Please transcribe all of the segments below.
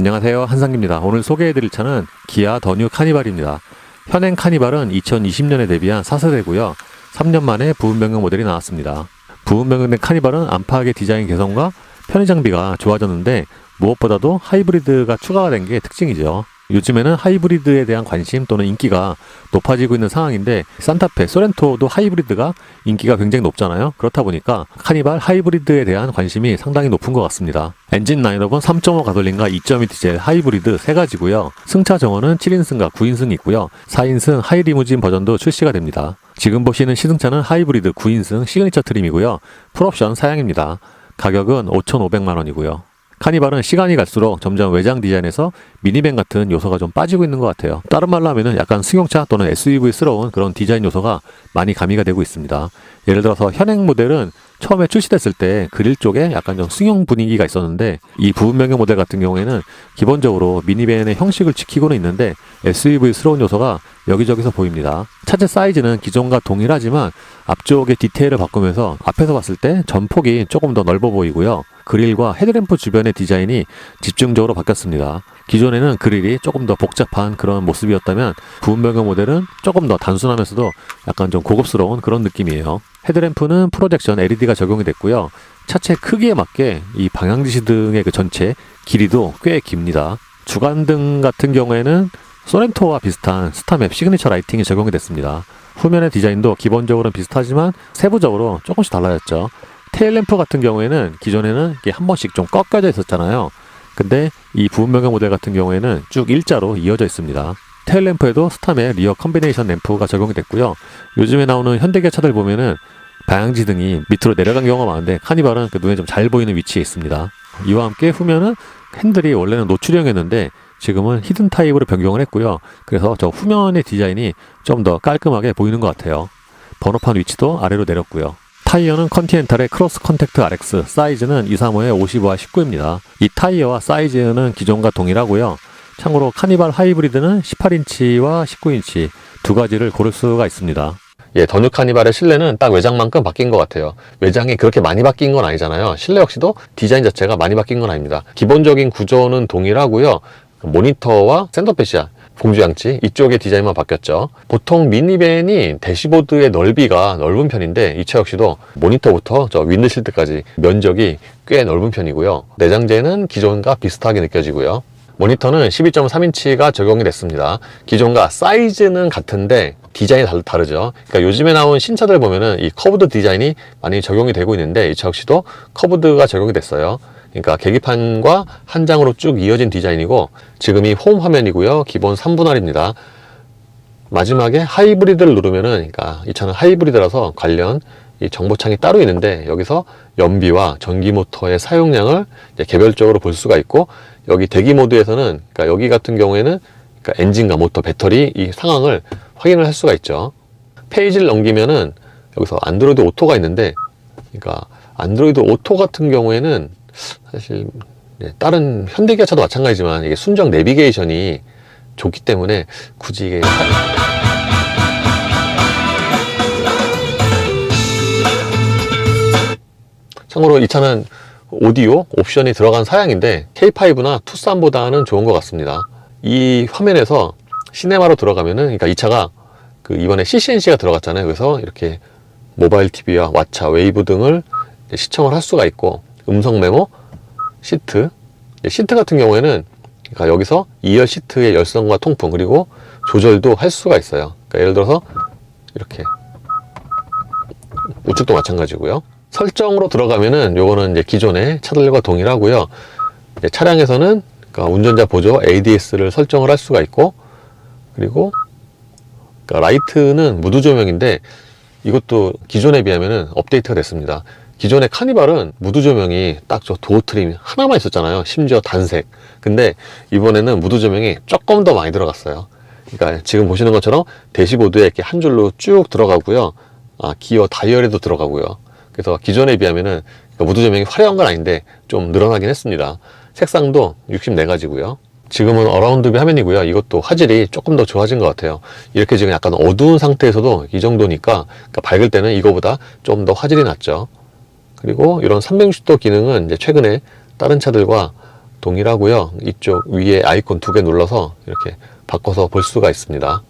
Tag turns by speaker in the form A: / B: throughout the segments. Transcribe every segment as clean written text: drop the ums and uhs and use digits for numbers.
A: 안녕하세요, 한상기입니다. 오늘 소개해드릴 차는 기아 더 뉴 카니발입니다. 현행 카니발은 2020년에 데뷔한 4세대고요. 3년 만에 부분 변경 모델이 나왔습니다. 부분 변경된 카니발은 안팎의 디자인 개선과 편의 장비가 좋아졌는데 무엇보다도 하이브리드가 추가가 된 게 특징이죠. 요즘에는 하이브리드에 대한 관심 또는 인기가 높아지고 있는 상황인데 산타페, 소렌토도 하이브리드가 인기가 굉장히 높잖아요. 그렇다 보니까 카니발 하이브리드에 대한 관심이 상당히 높은 것 같습니다. 엔진 라인업은 3.5 가솔린과 2.2 디젤 하이브리드 3가지고요. 승차 정원은 7인승과 9인승이 있고요. 4인승 하이리무진 버전도 출시가 됩니다. 지금 보시는 시승차는 하이브리드 9인승 시그니처 트림이고요. 풀옵션 사양입니다. 가격은 5,500만 원이고요. 카니발은 시간이 갈수록 점점 외장 디자인에서 미니밴 같은 요소가 좀 빠지고 있는 것 같아요. 다른 말로 하면은 약간 승용차 또는 SUV스러운 그런 디자인 요소가 많이 가미가 되고 있습니다. 예를 들어서 현행 모델은 처음에 출시됐을 때 그릴 쪽에 약간 좀 승용 분위기가 있었는데 이 부분 변경 모델 같은 경우에는 기본적으로 미니밴의 형식을 지키고는 있는데 SUV스러운 요소가 여기저기서 보입니다. 차체 사이즈는 기존과 동일하지만 앞쪽의 디테일을 바꾸면서 앞에서 봤을 때 전폭이 조금 더 넓어 보이고요. 그릴과 헤드램프 주변의 디자인이 집중적으로 바뀌었습니다. 기존에는 그릴이 조금 더 복잡한 그런 모습이었다면 부분 변경 모델은 조금 더 단순하면서도 약간 좀 고급스러운 그런 느낌이에요. 헤드램프는 프로젝션 LED가 적용이 됐고요. 차체 크기에 맞게 이 방향지시 등의 그 전체 길이도 꽤 깁니다. 주간등 같은 경우에는 소렌토와 비슷한 스타맵 시그니처 라이팅이 적용이 됐습니다. 후면의 디자인도 기본적으로는 비슷하지만 세부적으로 조금씩 달라졌죠. 테일램프 같은 경우에는 기존에는 이게 한 번씩 좀 꺾여져 있었잖아요. 근데 이 부분 변경 모델 같은 경우에는 쭉 일자로 이어져 있습니다. 테일램프에도 스타맵 리어 컨비네이션 램프가 적용이 됐고요. 요즘에 나오는 현대기아 차들 보면은 방향지 등이 밑으로 내려간 경우가 많은데 카니발은 그 눈에 좀 잘 보이는 위치에 있습니다. 이와 함께 후면은 핸들이 원래는 노출형이었는데 지금은 히든 타입으로 변경을 했고요. 그래서 저 후면의 디자인이 좀 더 깔끔하게 보이는 것 같아요. 번호판 위치도 아래로 내렸고요. 타이어는 컨티넨탈의 크로스 컨택트 RX, 사이즈는 235에 55와 19입니다. 이 타이어와 사이즈는 기존과 동일하고요. 참고로 카니발 하이브리드는 18인치와 19인치 두 가지를 고를 수가 있습니다. 더 뉴 카니발의 실내는 딱 외장만큼 바뀐 것 같아요. 외장이 그렇게 많이 바뀐 건 아니잖아요. 실내 역시도 디자인 자체가 많이 바뀐 건 아닙니다. 기본적인 구조는 동일하고요. 모니터와 센터페시아, 공조장치 이쪽의 디자인만 바뀌었죠. 보통 미니밴이 대시보드의 넓이가 넓은 편인데 이 차 역시도 모니터부터 저 윈드실드까지 면적이 꽤 넓은 편이고요. 내장재는 기존과 비슷하게 느껴지고요. 모니터는 12.3인치가 적용이 됐습니다. 기존과 사이즈는 같은데 디자인이 다르죠. 그러니까 요즘에 나온 신차들 보면은 이 커브드 디자인이 많이 적용이 되고 있는데 이 차 역시도 커브드가 적용이 됐어요. 그러니까 계기판과 한 장으로 쭉 이어진 디자인이고 지금이 홈 화면이고요. 기본 3분할입니다. 마지막에 하이브리드를 누르면은 그러니까 이 차는 하이브리드라서 관련 이 정보창이 따로 있는데 여기서 연비와 전기 모터의 사용량을 개별적으로 볼 수가 있고 여기 대기 모드에서는 그러니까 여기 같은 경우에는 그러니까 엔진과 모터, 배터리 이 상황을 확인을 할 수가 있죠. 페이지를 넘기면은 여기서 안드로이드 오토가 있는데 그러니까 안드로이드 오토 같은 경우에는 사실 다른 현대기아차도 마찬가지지만 이게 순정 내비게이션이 좋기 때문에 굳이 이게 참고로 이 차는 오디오 옵션이 들어간 사양인데 K5나 투싼보다는 좋은 것 같습니다. 이 화면에서 시네마로 들어가면은 그러니까 이 차가 그 이번에 CCNC가 들어갔잖아요. 그래서 이렇게 모바일 TV와 왓챠, 웨이브 등을 시청을 할 수가 있고 음성 메모, 시트 같은 경우에는 그러니까 여기서 2열 시트의 열선과 통풍 그리고 조절도 할 수가 있어요. 그러니까 예를 들어서 이렇게 우측도 마찬가지고요. 설정으로 들어가면은 요거는 이제 기존의 차들과 동일하고요. 이제 차량에서는 그러니까 운전자 보조 ADS를 설정을 할 수가 있고 그리고 그러니까 라이트는 무드 조명인데 이것도 기존에 비하면은 업데이트가 됐습니다. 기존의 카니발은 무드 조명이 딱 저 도어 트림 하나만 있었잖아요. 심지어 단색. 근데 이번에는 무드 조명이 조금 더 많이 들어갔어요. 그러니까 지금 보시는 것처럼 대시보드에 이렇게 한 줄로 쭉 들어가고요. 기어 다이얼에도 들어가고요. 그래서 기존에 비하면은 무드 조명이 화려한 건 아닌데 좀 늘어나긴 했습니다. 색상도 64가지고요. 지금은 어라운드 뷰 화면이고요. 이것도 화질이 조금 더 좋아진 것 같아요. 이렇게 지금 약간 어두운 상태에서도 이 정도니까 그러니까 밝을 때는 이거보다 좀 더 화질이 낮죠. 그리고 이런 360도 기능은 이제 최근에 다른 차들과 동일하고요. 이쪽 위에 아이콘 2개 눌러서 이렇게 바꿔서 볼 수가 있습니다.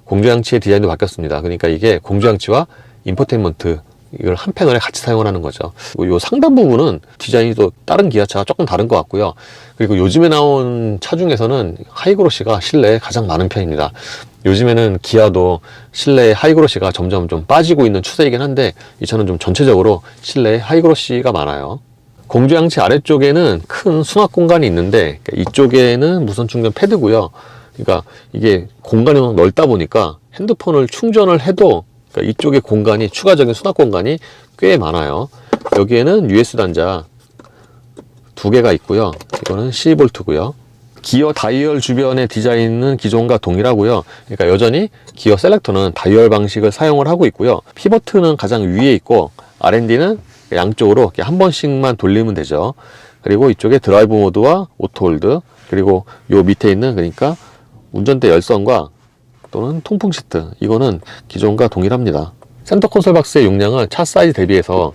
A: 공조장치의 디자인도 바뀌었습니다. 그러니까 이게 공조장치와 인포테인먼트 이걸 한 패널에 같이 사용을 하는 거죠. 요 상단 부분은 디자인이 또 다른 기아차가 조금 다른 것 같고요. 그리고 요즘에 나온 차 중에서는 하이그로시가 실내에 가장 많은 편입니다. 요즘에는 기아도 실내에 하이그로시가 점점 좀 빠지고 있는 추세이긴 한데 이 차는 좀 전체적으로 실내에 하이그로시가 많아요. 공조장치 아래쪽에는 큰 수납 공간이 있는데 이쪽에는 무선 충전 패드고요. 그러니까 이게 공간이 너무 넓다 보니까 핸드폰을 충전을 해도 그러니까 이쪽에 공간이 추가적인 수납 공간이 꽤 많아요. 여기에는 USB 단자 2개가 있고요. 이거는 12V고요. 기어 다이얼 주변의 디자인은 기존과 동일하고요. 그러니까 여전히 기어 셀렉터는 다이얼 방식을 사용을 하고 있고요. 피버트는 가장 위에 있고 R&D는 양쪽으로 이렇게 한 번씩만 돌리면 되죠. 그리고 이쪽에 드라이브 모드와 오토 홀드, 그리고 요 밑에 있는 그러니까 운전대 열선과 또는 통풍 시트, 이거는 기존과 동일합니다. 센터 콘솔 박스의 용량은 차 사이즈 대비해서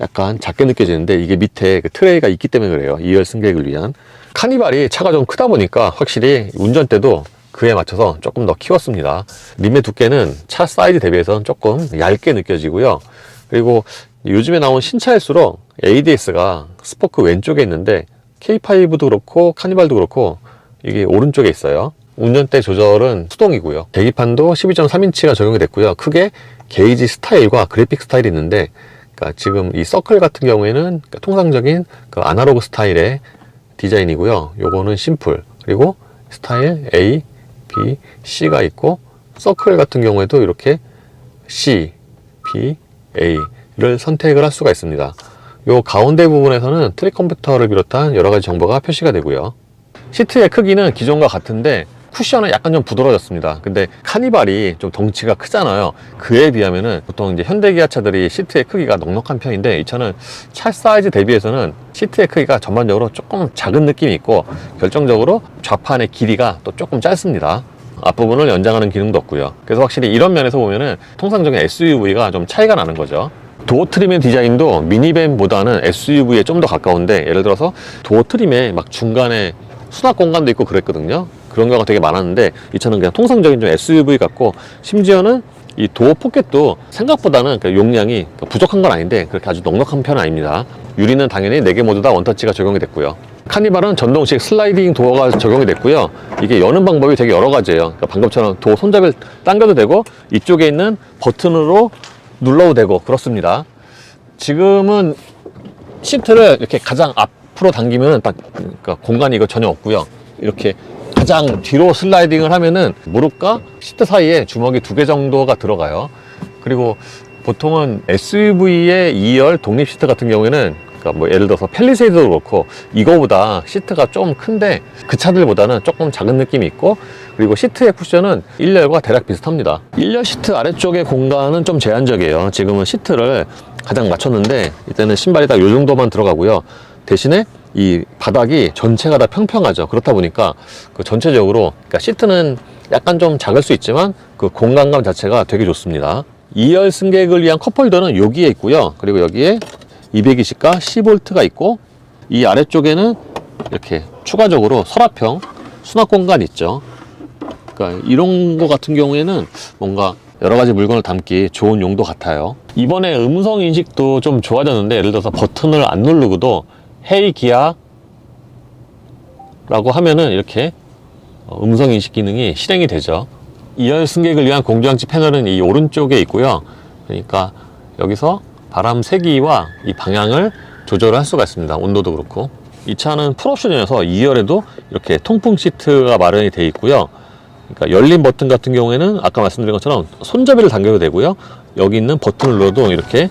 A: 약간 작게 느껴지는데 이게 밑에 그 트레이가 있기 때문에 그래요. 2열 승객을 위한. 카니발이 차가 좀 크다 보니까 확실히 운전대도 그에 맞춰서 조금 더 키웠습니다. 림의 두께는 차 사이즈 대비해서는 조금 얇게 느껴지고요. 그리고 요즘에 나온 신차일수록 ADS가 스포크 왼쪽에 있는데 K5도 그렇고 카니발도 그렇고 이게 오른쪽에 있어요. 운전대 조절은 수동이고요. 계기판도 12.3인치가 적용이 됐고요. 크게 게이지 스타일과 그래픽 스타일이 있는데 그러니까 지금 이 서클 같은 경우에는 그러니까 통상적인 그 아날로그 스타일의 디자인이고요. 요거는 심플, 그리고 스타일 A, B, C가 있고 서클 같은 경우에도 이렇게 C, B, A를 선택을 할 수가 있습니다. 요 가운데 부분에서는 트랙 컴퓨터를 비롯한 여러 가지 정보가 표시가 되고요. 시트의 크기는 기존과 같은데 쿠션은 약간 좀 부드러워졌습니다. 근데 카니발이 좀 덩치가 크잖아요. 그에 비하면은 보통 이제 현대기아차들이 시트의 크기가 넉넉한 편인데 이 차는 차 사이즈 대비해서는 시트의 크기가 전반적으로 조금 작은 느낌이 있고 결정적으로 좌판의 길이가 또 조금 짧습니다. 앞부분을 연장하는 기능도 없고요. 그래서 확실히 이런 면에서 보면은 통상적인 SUV가 좀 차이가 나는 거죠. 도어 트림의 디자인도 미니밴보다는 SUV에 좀 더 가까운데 예를 들어서 도어 트림에 막 중간에 수납 공간도 있고 그랬거든요. 그런 경우가 되게 많았는데 이 차는 그냥 통상적인 좀 SUV 같고 심지어는 이 도어 포켓도 생각보다는 용량이 부족한 건 아닌데 그렇게 아주 넉넉한 편은 아닙니다. 유리는 당연히 4개 모두 다 원터치가 적용이 됐고요. 카니발은 전동식 슬라이딩 도어가 적용이 됐고요. 이게 여는 방법이 되게 여러 가지예요. 그러니까 방금처럼 도어 손잡이를 당겨도 되고 이쪽에 있는 버튼으로 눌러도 되고 그렇습니다. 지금은 시트를 이렇게 가장 앞으로 당기면 딱 그러니까 공간이 이거 전혀 없고요. 이렇게 가장 뒤로 슬라이딩을 하면은 무릎과 시트 사이에 주먹이 2개 정도가 들어가요. 그리고 보통은 SUV의 2열 독립 시트 같은 경우에는 그러니까 뭐 예를 들어서 팰리세이드도 그렇고 이거보다 시트가 좀 큰데 그 차들보다는 조금 작은 느낌이 있고 그리고 시트의 쿠션은 1열과 대략 비슷합니다. 1열 시트 아래쪽의 공간은 좀 제한적이에요. 지금은 시트를 가장 맞췄는데 이때는 신발이 딱 요 정도만 들어가고요. 대신에 이 바닥이 전체가 다 평평하죠. 그렇다 보니까 그 전체적으로 그러니까 시트는 약간 좀 작을 수 있지만 그 공간감 자체가 되게 좋습니다. 2열 승객을 위한 컵홀더는 여기에 있고요. 그리고 여기에 220과 10V가 있고 이 아래쪽에는 이렇게 추가적으로 서랍형 수납 공간 있죠. 그러니까 이런 거 같은 경우에는 뭔가 여러 가지 물건을 담기 좋은 용도 같아요. 이번에 음성 인식도 좀 좋아졌는데 예를 들어서 버튼을 안 누르고도 헤이 기아 라고 하면은 이렇게 음성 인식 기능이 실행이 되죠. 2열 승객을 위한 공조장치 패널은 이 오른쪽에 있고요. 그러니까 여기서 바람 세기와 이 방향을 조절할 수가 있습니다. 온도도 그렇고. 이 차는 풀옵션이어서 2열에도 이렇게 통풍 시트가 마련이 되어 있고요. 그러니까 열린 버튼 같은 경우에는 아까 말씀드린 것처럼 손잡이를 당겨도 되고요. 여기 있는 버튼을 눌러도 이렇게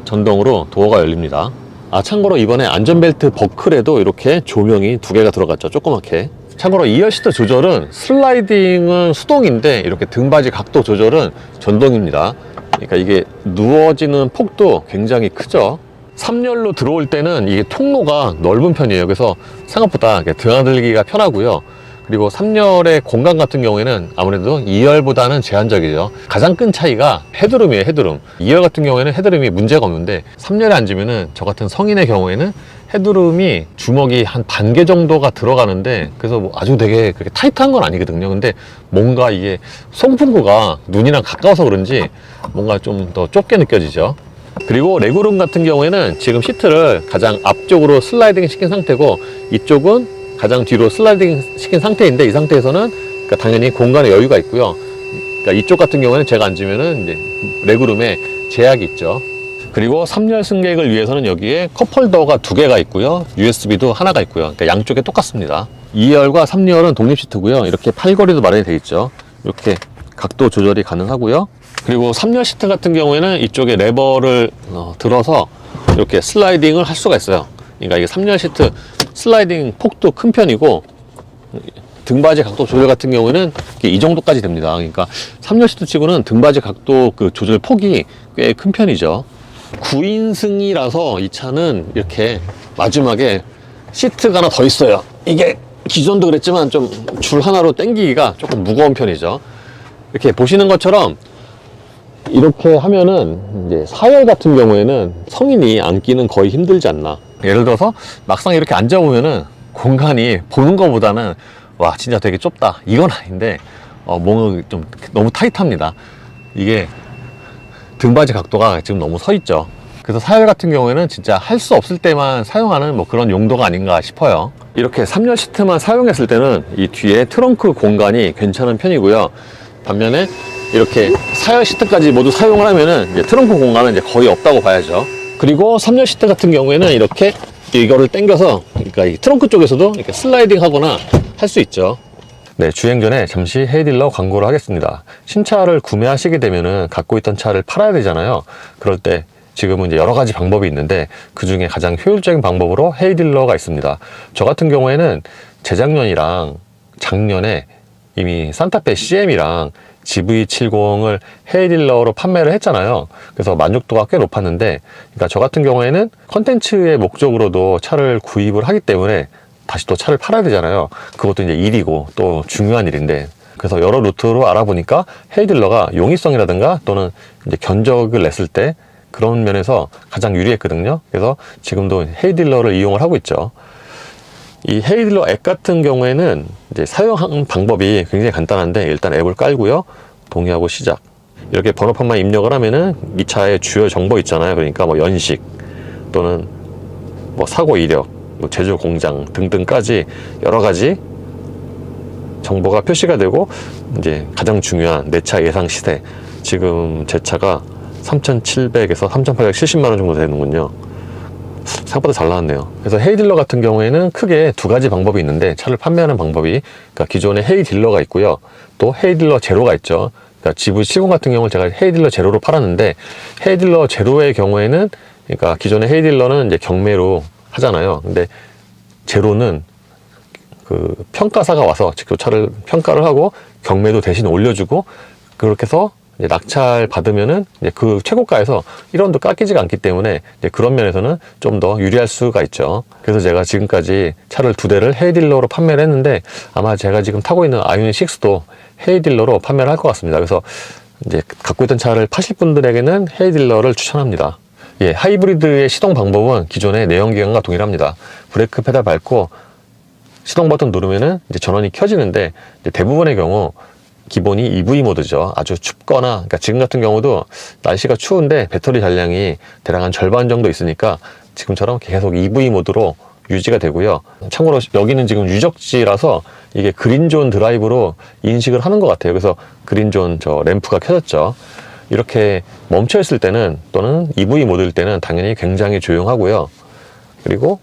A: 전동으로 도어가 열립니다. 참고로 이번에 안전벨트 버클에도 이렇게 조명이 2개가 들어갔죠. 조그맣게. 참고로 2열 시트 조절은 슬라이딩은 수동인데 이렇게 등받이 각도 조절은 전동입니다. 그러니까 이게 누워지는 폭도 굉장히 크죠. 3열로 들어올 때는 이게 통로가 넓은 편이에요. 그래서 생각보다 드나들기가 편하고요. 그리고 3열의 공간 같은 경우에는 아무래도 2열보다는 제한적이죠. 가장 큰 차이가 헤드룸이에요. 헤드룸. 2열 같은 경우에는 헤드룸이 문제가 없는데 3열에 앉으면은 저 같은 성인의 경우에는 헤드룸이 주먹이 한 반 개 정도가 들어가는데, 그래서 뭐 아주 되게 그렇게 타이트한 건 아니거든요. 근데 뭔가 이게 송풍구가 눈이랑 가까워서 그런지 뭔가 좀 더 좁게 느껴지죠. 그리고 레그룸 같은 경우에는 지금 시트를 가장 앞쪽으로 슬라이딩 시킨 상태고, 이쪽은 가장 뒤로 슬라이딩 시킨 상태인데, 이 상태에서는 그러니까 당연히 공간의 여유가 있고요. 그러니까 이쪽 같은 경우에는 제가 앉으면은 이제 레그룸에 제약이 있죠. 그리고 3열 승객을 위해서는 여기에 컵홀더가 2개가 있고요. USB도 하나가 있고요. 그러니까 양쪽에 똑같습니다. 2열과 3열은 독립 시트고요. 이렇게 팔걸이도 마련이 되어 있죠. 이렇게 각도 조절이 가능하고요. 그리고 3열 시트 같은 경우에는 이쪽에 레버를 들어서 이렇게 슬라이딩을 할 수가 있어요. 그러니까 이게 3열 시트 슬라이딩 폭도 큰 편이고, 등받이 각도 조절 같은 경우에는 이 정도까지 됩니다. 그러니까 3열 시트 치고는 등받이 각도 그 조절 폭이 꽤 큰 편이죠. 9인승이라서 이 차는 이렇게 마지막에 시트가 하나 더 있어요. 이게 기존도 그랬지만 좀 줄 하나로 당기기가 조금 무거운 편이죠. 이렇게 보시는 것처럼 이렇게 하면은 이제 4열 같은 경우에는 성인이 앉기는 거의 힘들지 않나. 예를 들어서 막상 이렇게 앉아보면은 공간이 보는 것보다는 와 진짜 되게 좁다 이건 아닌데, 뭔가 좀 너무 타이트합니다. 이게 등받이 각도가 지금 너무 서 있죠. 그래서 4열 같은 경우에는 진짜 할 수 없을 때만 사용하는 뭐 그런 용도가 아닌가 싶어요. 이렇게 3열 시트만 사용했을 때는 이 뒤에 트렁크 공간이 괜찮은 편이고요. 반면에 이렇게 4열 시트까지 모두 사용을 하면은 이제 트렁크 공간은 이제 거의 없다고 봐야죠. 그리고 3열 시트 같은 경우에는 이렇게 이거를 당겨서, 그러니까 이 트렁크 쪽에서도 이렇게 슬라이딩 하거나 할 수 있죠. 네, 주행 전에 잠시 헤이딜러 광고를 하겠습니다. 신차를 구매하시게 되면은 갖고 있던 차를 팔아야 되잖아요. 그럴 때 지금은 이제 여러 가지 방법이 있는데, 그 중에 가장 효율적인 방법으로 헤이딜러가 있습니다. 저 같은 경우에는 재작년이랑 작년에 이미 산타페 CM이랑 GV70을 헤이딜러로 판매를 했잖아요. 그래서 만족도가 꽤 높았는데, 그러니까 저 같은 경우에는 컨텐츠의 목적으로도 차를 구입을 하기 때문에 다시 또 차를 팔아야 되잖아요. 그것도 이제 일이고 또 중요한 일인데, 그래서 여러 루트로 알아보니까 헤이딜러가 용이성이라든가 또는 이제 견적을 냈을 때 그런 면에서 가장 유리했거든요. 그래서 지금도 헤이딜러를 이용을 하고 있죠. 이 헤이딜러 앱 같은 경우에는 이제 사용하는 방법이 굉장히 간단한데, 일단 앱을 깔고요. 동의하고 시작. 이렇게 번호판만 입력을 하면은 이 차의 주요 정보 있잖아요. 그러니까 뭐 연식 또는 뭐 사고 이력, 뭐 제조 공장 등등까지 여러 가지 정보가 표시가 되고, 이제 가장 중요한 내 차 예상 시세. 지금 제 차가 3,700에서 3,870만 원 정도 되는군요. 생각보다 잘 나왔네요. 그래서 헤이딜러 같은 경우에는 크게 2가지 방법이 있는데, 차를 판매하는 방법이, 그러니까 기존에 헤이딜러가 있고요. 또 헤이딜러 제로가 있죠. 그러니까 GV70 같은 경우는 제가 헤이딜러 제로로 팔았는데, 헤이딜러 제로의 경우에는, 그러니까 기존의 헤이딜러는 이제 경매로 하잖아요. 근데 제로는 그 평가사가 와서 직접 차를 평가를 하고 경매도 대신 올려주고, 그렇게 해서 이제 낙찰 받으면은 이제 그 최고가에서 1원도 깎이지가 않기 때문에 이제 그런 면에서는 좀 더 유리할 수가 있죠. 그래서 제가 지금까지 차를 2대를 헤이딜러로 판매를 했는데, 아마 제가 지금 타고 있는 아이오닉 6도 헤이딜러로 판매를 할 것 같습니다. 그래서 이제 갖고 있던 차를 파실 분들에게는 헤이딜러를 추천합니다. 예, 하이브리드의 시동 방법은 기존의 내연기관과 동일합니다. 브레이크 페달 밟고 시동 버튼 누르면은 이제 전원이 켜지는데, 이제 대부분의 경우 기본이 EV 모드죠. 아주 춥거나, 그러니까 지금 같은 경우도 날씨가 추운데 배터리 잔량이 대략 한 절반 정도 있으니까 지금처럼 계속 EV 모드로 유지가 되고요. 참고로 여기는 지금 유적지라서 이게 그린존 드라이브로 인식을 하는 것 같아요. 그래서 그린존 저 램프가 켜졌죠. 이렇게 멈춰 있을 때는, 또는 EV 모드일 때는 당연히 굉장히 조용하고요. 그리고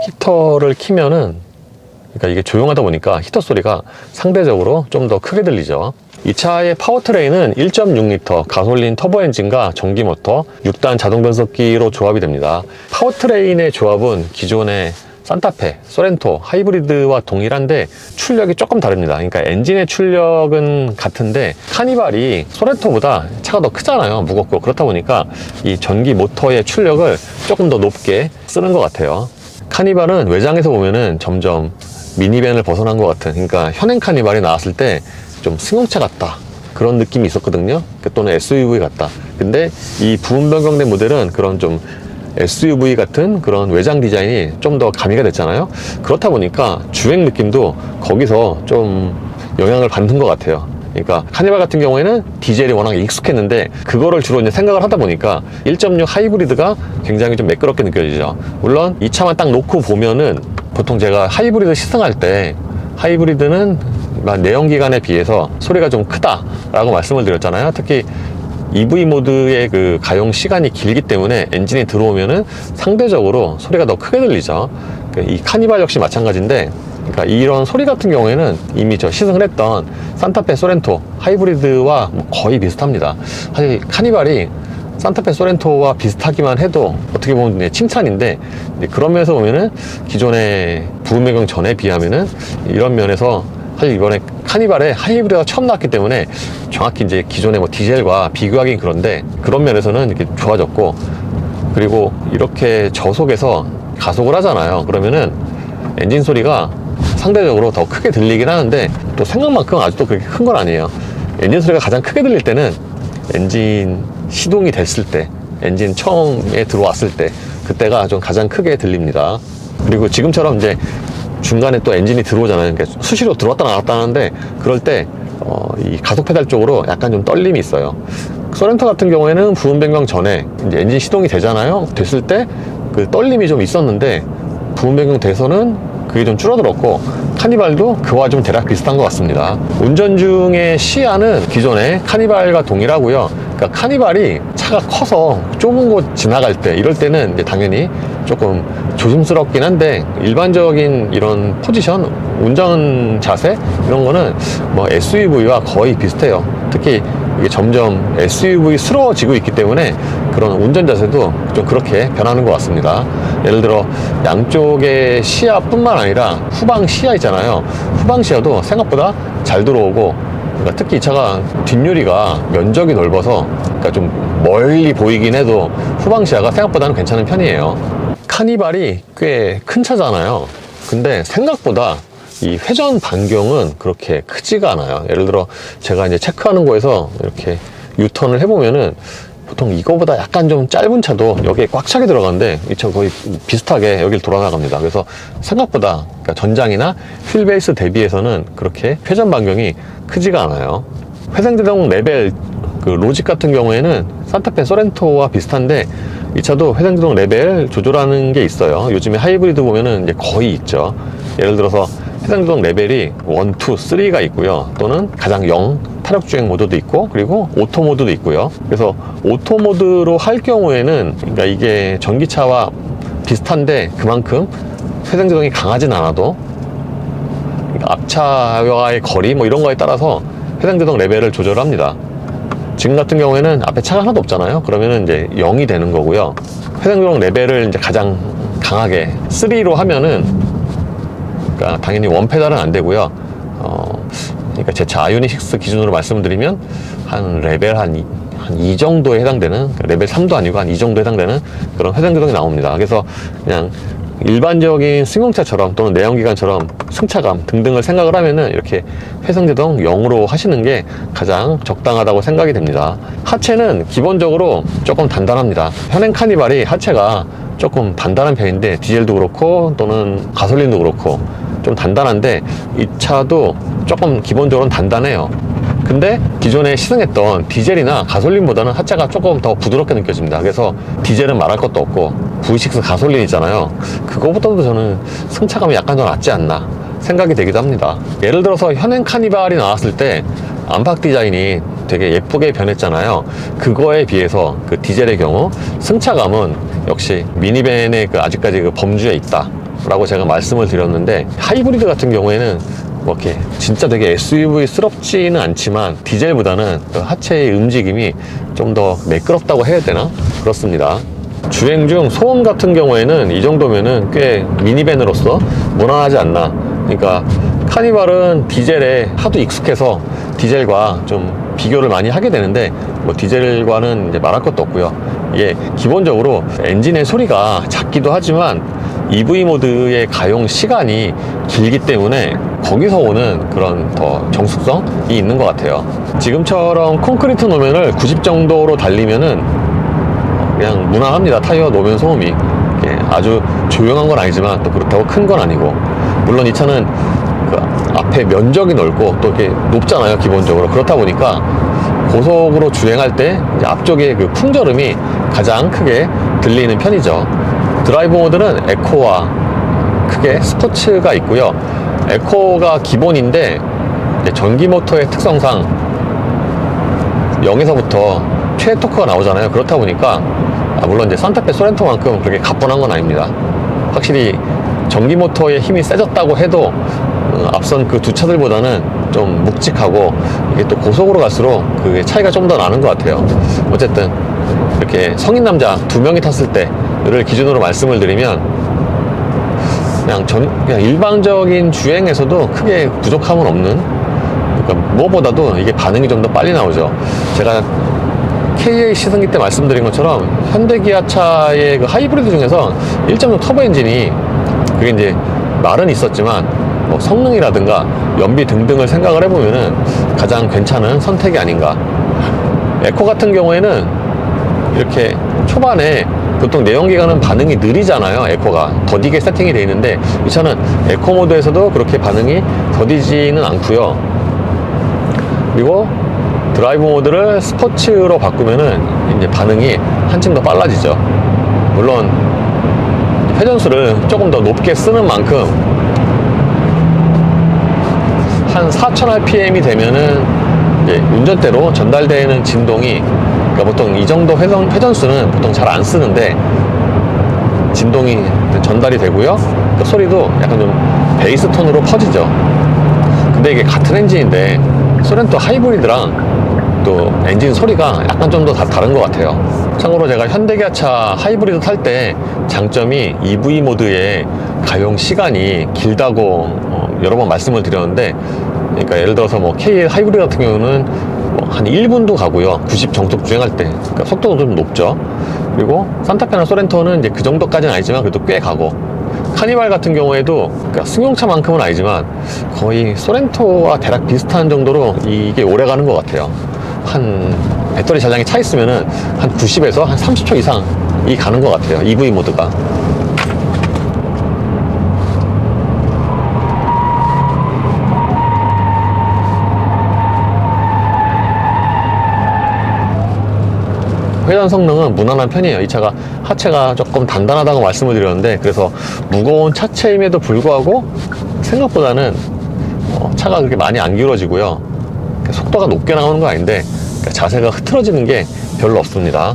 A: 히터를 키면은, 그러니까 이게 조용하다 보니까 히터 소리가 상대적으로 좀 더 크게 들리죠. 이 차의 파워트레인은 1.6L 가솔린 터보 엔진과 전기 모터 6단 자동 변속기로 조합이 됩니다. 파워트레인의 조합은 기존의 산타페, 소렌토, 하이브리드와 동일한데 출력이 조금 다릅니다. 그러니까 엔진의 출력은 같은데, 카니발이 소렌토보다 차가 더 크잖아요. 무겁고. 그렇다 보니까 이 전기 모터의 출력을 조금 더 높게 쓰는 것 같아요. 카니발은 외장에서 보면은 점점 미니밴을 벗어난 것 같은, 그러니까 현행 카니발이 나왔을 때 좀 승용차 같다 그런 느낌이 있었거든요. 또는 SUV 같다. 근데 이 부분 변경된 모델은 그런 좀 SUV 같은 그런 외장 디자인이 좀 더 가미가 됐잖아요. 그렇다 보니까 주행 느낌도 거기서 좀 영향을 받는 것 같아요. 그러니까 카니발 같은 경우에는 디젤이 워낙 익숙했는데 그거를 주로 이제 생각을 하다 보니까 1.6 하이브리드가 굉장히 좀 매끄럽게 느껴지죠. 물론 이 차만 딱 놓고 보면은 보통 제가 하이브리드 시승할 때 하이브리드는 내연기관에 비해서 소리가 좀 크다라고 말씀을 드렸잖아요. 특히 EV 모드의 그 가용 시간이 길기 때문에 엔진이 들어오면은 상대적으로 소리가 더 크게 들리죠. 이 카니발 역시 마찬가지인데, 그러니까 이런 소리 같은 경우에는 이미 저 시승을 했던 산타페 소렌토 하이브리드와 거의 비슷합니다. 사실 카니발이 산타페 소렌토와 비슷하기만 해도 어떻게 보면 칭찬인데, 그런 면에서 보면은 기존의 부분 변경 전에 비하면은 이런 면에서 사실 이번에 카니발에 하이브리드가 처음 나왔기 때문에 정확히 이제 기존의 뭐 디젤과 비교하긴 그런데 그런 면에서는 이렇게 좋아졌고, 그리고 이렇게 저속에서 가속을 하잖아요. 그러면은 엔진 소리가 상대적으로 더 크게 들리긴 하는데 또 생각만큼 아직도 그렇게 큰 건 아니에요. 엔진 소리가 가장 크게 들릴 때는 엔진 시동이 됐을 때, 엔진 처음에 들어왔을 때, 그때가 좀 가장 크게 들립니다. 그리고 지금처럼 이제 중간에 또 엔진이 들어오잖아요. 그러니까 수시로 들어왔다 나왔다 하는데 그럴 때 이 가속 페달 쪽으로 약간 좀 떨림이 있어요. 소렌토 같은 경우에는 부분 변경 전에 이제 엔진 시동이 되잖아요. 됐을 때 그 떨림이 좀 있었는데 부분 변경 돼서는 그게 좀 줄어들었고, 카니발도 그와 좀 대략 비슷한 것 같습니다. 운전 중의 시야는 기존의 카니발과 동일하고요. 그러니까 카니발이 차가 커서 좁은 곳 지나갈 때, 이럴 때는 이제 당연히 조금 조심스럽긴 한데, 일반적인 이런 포지션, 운전 자세 이런 거는 뭐 SUV와 거의 비슷해요. 특히 이게 점점 SUV스러워지고 있기 때문에 그런 운전 자세도 좀 그렇게 변하는 것 같습니다. 예를 들어 양쪽의 시야뿐만 아니라 후방 시야 있잖아요. 후방 시야도 생각보다 잘 들어오고, 그러니까 특히 이 차가 뒷유리가 면적이 넓어서 그러니까 좀 멀리 보이긴 해도 후방 시야가 생각보다는 괜찮은 편이에요. 카니발이 꽤 큰 차잖아요. 근데 생각보다 이 회전 반경은 그렇게 크지가 않아요. 예를 들어 제가 이제 체크하는 거에서 이렇게 유턴을 해보면은 보통 이거보다 약간 좀 짧은 차도 여기에 꽉 차게 들어가는데 이 차 거의 비슷하게 여길 돌아나갑니다. 그래서 생각보다 그러니까 전장이나 휠베이스 대비해서는 그렇게 회전 반경이 크지가 않아요. 회생제동 레벨 그 로직 같은 경우에는 산타페 소렌토와 비슷한데 이 차도 회생제동 레벨 조절하는 게 있어요. 요즘에 하이브리드 보면은 이제 거의 있죠. 예를 들어서 회생제동 레벨이 1, 2, 3가 있고요. 또는 가장 0 타력주행 모드도 있고, 그리고 오토 모드도 있고요. 그래서 오토 모드로 할 경우에는 그러니까 이게 전기차와 비슷한데 그만큼 회생제동이 강하진 않아도 그러니까 앞차와의 거리 뭐 이런 거에 따라서 회생제동 레벨을 조절합니다. 지금 같은 경우에는 앞에 차가 하나도 없잖아요. 그러면은 이제 0이 되는 거고요. 회생제동 레벨을 이제 가장 강하게 3로 하면은 그러니까 당연히 원페달은 안 되고요. 그러니까 제 차 아이오닉 6 기준으로 말씀드리면 한 레벨 한 2 정도에 해당되는, 레벨 3도 아니고 한 2 정도에 해당되는 그런 회전제동이 나옵니다. 그래서 그냥 일반적인 승용차처럼 또는 내연기관처럼 승차감 등등을 생각을 하면은 이렇게 회전제동 0으로 하시는 게 가장 적당하다고 생각이 됩니다. 하체는 기본적으로 조금 단단합니다. 현행 카니발이 하체가 조금 단단한 편인데, 디젤도 그렇고 또는 가솔린도 그렇고 좀 단단한데 이 차도 조금 기본적으로는 단단해요. 근데 기존에 시승했던 디젤이나 가솔린보다는 하체가 조금 더 부드럽게 느껴집니다. 그래서 디젤은 말할 것도 없고 V6 가솔린 있잖아요. 그거보다도 저는 승차감이 약간 더 낫지 않나 생각이 되기도 합니다. 예를 들어서 현행 카니발이 나왔을 때 안팎 디자인이 되게 예쁘게 변했잖아요. 그거에 비해서 그 디젤의 경우 승차감은 역시 미니밴의 그 아직까지 그 범주에 있다 라고 제가 말씀을 드렸는데, 하이브리드 같은 경우에는 뭐 이렇게 진짜 되게 SUV스럽지는 않지만 디젤보다는 그 하체의 움직임이 좀 더 매끄럽다고 해야 되나? 그렇습니다. 주행 중 소음 같은 경우에는 이 정도면은 꽤 미니밴으로서 무난하지 않나. 그러니까 카니발은 디젤에 하도 익숙해서 디젤과 좀 비교를 많이 하게 되는데, 뭐 디젤과는 이제 말할 것도 없고요. 이게 기본적으로 엔진의 소리가 작기도 하지만 EV 모드의 가용 시간이 길기 때문에 거기서 오는 그런 더 정숙성이 있는 것 같아요. 지금처럼 콘크리트 노면을 90 정도로 달리면은 그냥 무난합니다. 타이어 노면 소음이 아주 조용한 건 아니지만 또 그렇다고 큰 건 아니고, 물론 이 차는 그 앞에 면적이 넓고 또 이렇게 높잖아요, 기본적으로. 그렇다 보니까 고속으로 주행할 때 이제 앞쪽에 그 풍절음이 가장 크게 들리는 편이죠. 드라이브 모드는 에코와 크게 스포츠가 있고요. 에코가 기본인데 전기 모터의 특성상 0에서부터 최대 토크가 나오잖아요. 그렇다 보니까 물론 이제 산타페 소렌토만큼 그렇게 가뿐한 건 아닙니다. 확실히 전기 모터의 힘이 세졌다고 해도 앞선 그 두 차들보다는 좀 묵직하고, 이게 또 고속으로 갈수록 그 차이가 좀 더 나는 것 같아요. 어쨌든 이렇게 성인 남자 2명이 탔을 때를 기준으로 말씀을 드리면 그냥 일반적인 주행에서도 크게 부족함은 없는, 그러니까 무엇보다도 이게 반응이 좀 더 빨리 나오죠. 제가 KA 시승기 때 말씀드린 것처럼 현대기아차의 그 하이브리드 중에서 1.6 터보 엔진이, 그게 이제 말은 있었지만 뭐 성능이라든가 연비 등등을 생각을 해보면은 가장 괜찮은 선택이 아닌가. 에코 같은 경우에는 이렇게 초반에 보통 내연기관은 반응이 느리잖아요. 에코가 더디게 세팅이 되어 있는데, 이 차는 에코 모드에서도 그렇게 반응이 더디지는 않고요. 그리고 드라이브 모드를 스포츠로 바꾸면은 이제 반응이 한층 더 빨라지죠. 물론 회전수를 조금 더 높게 쓰는 만큼 한 4000rpm이 되면은 이제 운전대로 전달되는 진동이, 그러니까 보통 이 정도 회전수는 보통 잘 안 쓰는데 진동이 전달이 되고요. 그 소리도 약간 좀 베이스 톤으로 퍼지죠. 근데 이게 같은 엔진인데 소렌토 하이브리드랑 또 엔진 소리가 약간 좀 더 다른 것 같아요. 참고로 제가 현대기아차 하이브리드 탈 때 장점이 EV 모드의 가용 시간이 길다고 여러 번 말씀을 드렸는데, 그러니까 예를 들어서 뭐 KA 하이브리드 같은 경우는 한 1분도 가고요. 90 정속 주행할 때. 그러니까 속도도 좀 높죠. 그리고 산타페나 소렌토는 이제 그 정도까지는 아니지만 그래도 꽤 가고, 카니발 같은 경우에도 그러니까 승용차만큼은 아니지만 거의 소렌토와 대략 비슷한 정도로 이게 오래 가는 것 같아요. 한 배터리 잔량이 차 있으면은 한 90에서 한 30초 이상이 가는 것 같아요, EV 모드가. 회전 성능은 무난한 편이에요. 이 차가 하체가 조금 단단하다고 말씀을 드렸는데, 그래서 무거운 차체임에도 불구하고 생각보다는 차가 그렇게 많이 안 기울어지고요. 속도가 높게 나오는 건 아닌데 자세가 흐트러지는 게 별로 없습니다.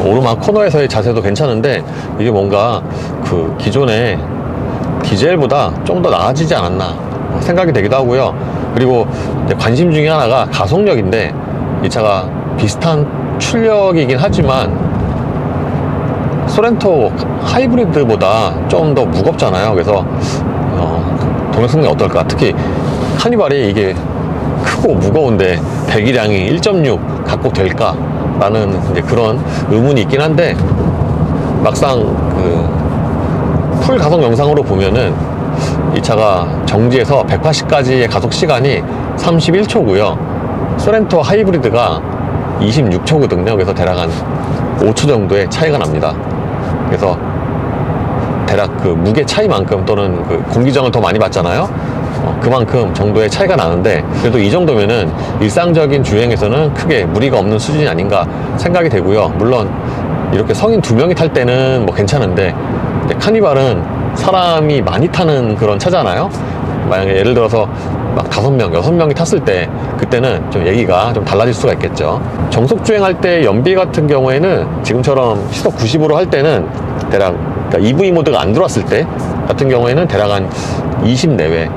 A: 오르막 코너에서의 자세도 괜찮은데, 이게 뭔가 그 기존의 디젤보다 좀 더 나아지지 않았나 생각이 되기도 하고요. 그리고 이제 관심 중에 하나가 가속력인데, 이 차가 비슷한 출력이긴 하지만 소렌토 하이브리드보다 좀 더 무겁잖아요. 그래서 동력 성능이 어떨까? 특히 카니발이 이게 크고 무거운데 배기량이 1.6 갖고 될까? 라는 이제 그런 의문이 있긴 한데, 막상 그 풀 가속 영상으로 보면은 이 차가 정지에서 180까지의 가속 시간이 31초고요. 소렌토 하이브리드가 26초거든요. 그래서 대략 한 5초 정도의 차이가 납니다. 그래서 대략 그 무게 차이만큼, 또는 그 공기정을 더 많이 받잖아요. 그만큼 정도의 차이가 나는데, 그래도 이 정도면은 일상적인 주행에서는 크게 무리가 없는 수준이 아닌가 생각이 되고요. 물론 이렇게 성인 2명이 탈 때는 뭐 괜찮은데, 카니발은 사람이 많이 타는 그런 차잖아요. 만약에 예를 들어서 막 5명, 6명이 탔을 때, 그때는 좀 얘기가 좀 달라질 수가 있겠죠. 정속 주행할 때 연비 같은 경우에는 지금처럼 시속 90으로 할 때는 대략, 그러니까 EV 모드가 안 들어왔을 때 같은 경우에는 대략 한 20 내외,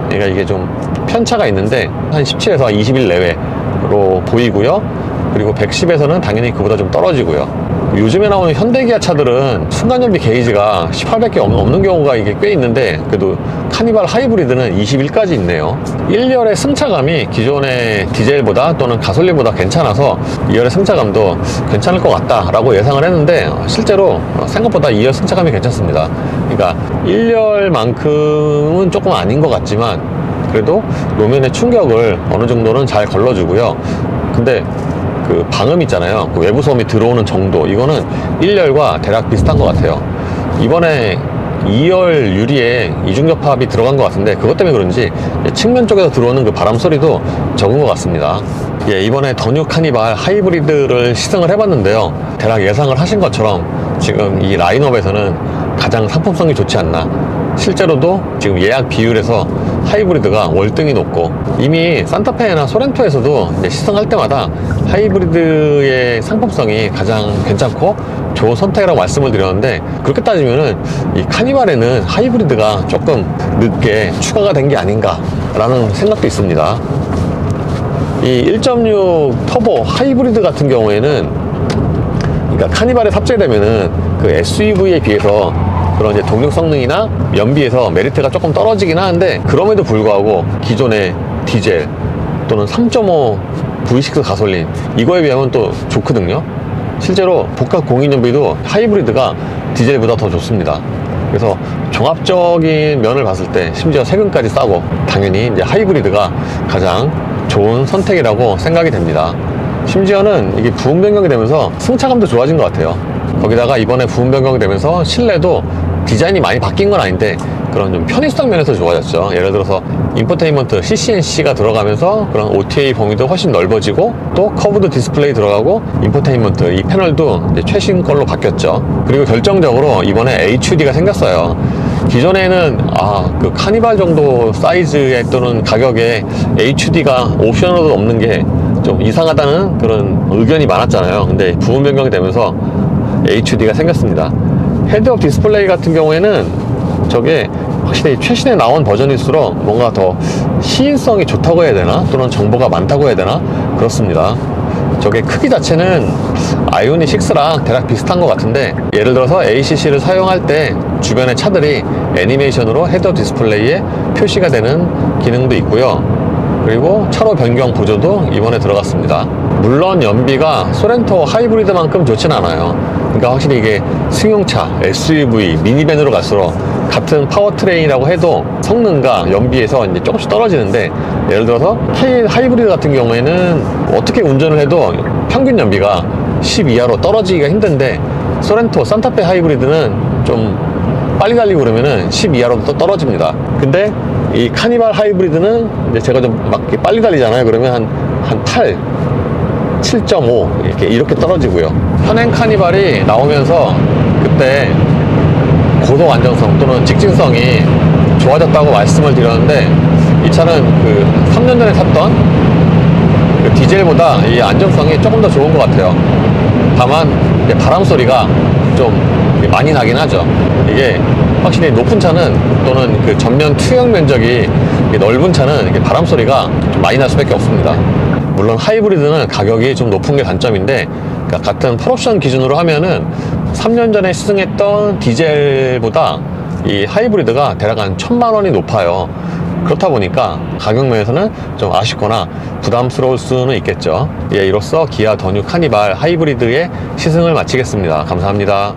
A: 그러니까 이게 좀 편차가 있는데 한 17에서 21 내외로 보이고요. 그리고 110에서는 당연히 그보다 좀 떨어지고요. 요즘에 나오는 현대기아 차들은 순간연비 게이지가 18밖에 없는 경우가 이게 꽤 있는데, 그래도 카니발 하이브리드는 21까지 있네요. 1열의 승차감이 기존의 디젤보다 또는 가솔린보다 괜찮아서 2열의 승차감도 괜찮을 것 같다라고 예상을 했는데, 실제로 생각보다 2열 승차감이 괜찮습니다. 그러니까 1열만큼은 조금 아닌 것 같지만 그래도 노면의 충격을 어느 정도는 잘 걸러주고요. 근데 그 방음 있잖아요. 그 외부 소음이 들어오는 정도, 이거는 1열과 대략 비슷한 것 같아요. 이번에 2열 유리에 이중접합이 들어간 것 같은데, 그것 때문에 그런지 측면 쪽에서 들어오는 그 바람 소리도 적은 것 같습니다. 예, 이번에 더 뉴 카니발 하이브리드를 시승을 해봤는데요. 대략 예상을 하신 것처럼 지금 이 라인업에서는 가장 상품성이 좋지 않나. 실제로도 지금 예약 비율에서 하이브리드가 월등히 높고, 이미 산타페나 소렌토에서도 이제 시승할 때마다 하이브리드의 상품성이 가장 괜찮고 좋은 선택이라고 말씀을 드렸는데, 그렇게 따지면은 이 카니발에는 하이브리드가 조금 늦게 추가가 된 게 아닌가 라는 생각도 있습니다. 이 1.6 터보 하이브리드 같은 경우에는, 그러니까 카니발에 탑재되면은 그 SUV에 비해서 그런 이제 동력 성능이나 연비에서 메리트가 조금 떨어지긴 하는데, 그럼에도 불구하고 기존의 디젤 또는 3.5 V6 가솔린, 이거에 비하면 또 좋거든요. 실제로 복합 공인연비도 하이브리드가 디젤보다 더 좋습니다. 그래서 종합적인 면을 봤을 때, 심지어 세금까지 싸고, 당연히 이제 하이브리드가 가장 좋은 선택이라고 생각이 됩니다. 심지어는 이게 부분 변경이 되면서 승차감도 좋아진 것 같아요. 거기다가 이번에 부분 변경이 되면서 실내도 디자인이 많이 바뀐 건 아닌데 그런 좀 편의성 면에서 좋아졌죠. 예를 들어서 인포테인먼트 CCNC가 들어가면서 그런 OTA 범위도 훨씬 넓어지고, 또 커브드 디스플레이 들어가고, 인포테인먼트 이 패널도 이제 최신 걸로 바뀌었죠. 그리고 결정적으로 이번에 HUD가 생겼어요. 기존에는 그 카니발 정도 사이즈에 또는 가격에 HUD가 옵션으로 없는 게 좀 이상하다는 그런 의견이 많았잖아요. 근데 부분 변경이 되면서 HUD가 생겼습니다. 헤드업 디스플레이 같은 경우에는 저게 확실히 최신에 나온 버전일수록 뭔가 더 시인성이 좋다고 해야 되나, 또는 정보가 많다고 해야 되나, 그렇습니다. 저게 크기 자체는 아이오닉 6랑 대략 비슷한 것 같은데, 예를 들어서 ACC를 사용할 때 주변의 차들이 애니메이션으로 헤드업 디스플레이에 표시가 되는 기능도 있고요. 그리고 차로 변경 보조도 이번에 들어갔습니다. 물론 연비가 소렌토 하이브리드만큼 좋진 않아요. 그러니까 확실히 이게 승용차, SUV, 미니밴으로 갈수록 같은 파워트레인이라고 해도 성능과 연비에서 이제 조금씩 떨어지는데, 예를 들어서 K 하이브리드 같은 경우에는 어떻게 운전을 해도 평균 연비가 10 이하로 떨어지기가 힘든데, 소렌토, 산타페 하이브리드는 좀 빨리 달리고 그러면은 10 이하로 또 떨어집니다. 근데 이 카니발 하이브리드는 이제 제가 좀 막 빨리 달리잖아요. 그러면 한 8, 7.5 이렇게 떨어지고요. 현행 카니발이 나오면서 그때 고속 안정성 또는 직진성이 좋아졌다고 말씀을 드렸는데, 이 차는 그 3년 전에 탔던 그 디젤보다 이 안정성이 조금 더 좋은 것 같아요. 다만 바람 소리가 좀 많이 나긴 하죠. 이게 확실히 높은 차는, 또는 그 전면 투영 면적이 넓은 차는 이게 바람 소리가 좀 많이 날 수밖에 없습니다. 물론 하이브리드는 가격이 좀 높은 게 단점인데, 그러니까 같은 풀옵션 기준으로 하면은 3년 전에 시승했던 디젤보다 이 하이브리드가 대략 한 1,000만 원이 높아요. 그렇다 보니까 가격 면에서는 좀 아쉽거나 부담스러울 수는 있겠죠. 예, 이로써 기아 더 뉴 카니발 하이브리드의 시승을 마치겠습니다. 감사합니다.